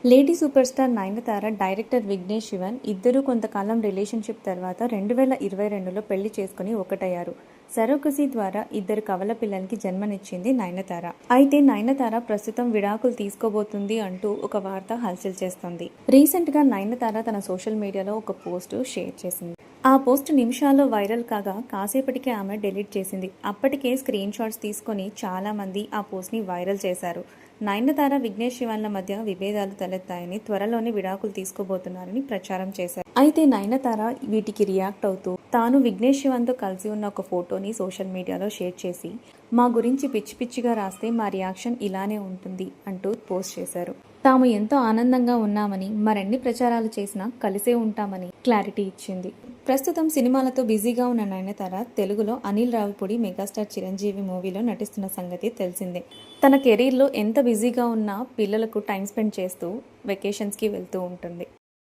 Lady superstar Nayanthara, director Vignesh Shivan ఇద్దరూ కొంతకాలం relationship తర్వాత 2022లో పెళ్లి చేసుకుని ఒకటయ్యారు. సరోగసీ ద్వారా ఇద్దరు కవల పిల్లలకి జన్మనిచ్చింది నయనతార. అయితే నయనతార ప్రస్తుతం విడాకులు తీసుకోబోతుంది అంటూ ఒక వార్త హల్చల్ చేస్తోంది. రీసెంట్ గా నయనతార తన సోషల్ మీడియాలో ఒక పోస్ట్ షేర్ చేసింది. ఆ పోస్ట్ నిమిషాల్లో వైరల్ కాగా కాసేపటికే ఆమె డిలీట్ చేసింది. అప్పటికే స్క్రీన్ షాట్స్ తీసుకొని చాలా మంది ఆ పోస్ట్ ని వైరల్ చేశారు. నయనతార, విఘ్నేష్ శివన్ల మధ్య విభేదాలు తలెత్తాయని, త్వరలోనే విడాకులు తీసుకోబోతున్నారని ప్రచారం చేశారు. అయితే నయనతార వీటికి రియాక్ట్ అవుతూ తాను విఘ్నేష్ శివన్తో కలిసి ఉన్న ఒక ఫోటోని సోషల్ మీడియాలో షేర్ చేసి, మా గురించి పిచ్చి పిచ్చిగా రాస్తే మా రియాక్షన్ ఇలానే ఉంటుంది అంటూ పోస్ట్ చేశారు. తాము ఎంతో ఆనందంగా ఉన్నామని, మరెన్ని ప్రచారాలు చేసినా కలిసే ఉంటామని క్లారిటీ ఇచ్చింది. ప్రస్తుతం సినిమాలతో బిజీగా ఉన్న నయనతార తెలుగులో అనిల్ రావిపూడి మెగాస్టార్ చిరంజీవి మూవీలో నటిస్తున్న సంగతి తెలిసిందే. తన కెరీర్లో ఎంత బిజీగా ఉన్నా పిల్లలకు టైం స్పెండ్ చేస్తూ వెకేషన్స్కి వెళ్తూ ఉంటుంది.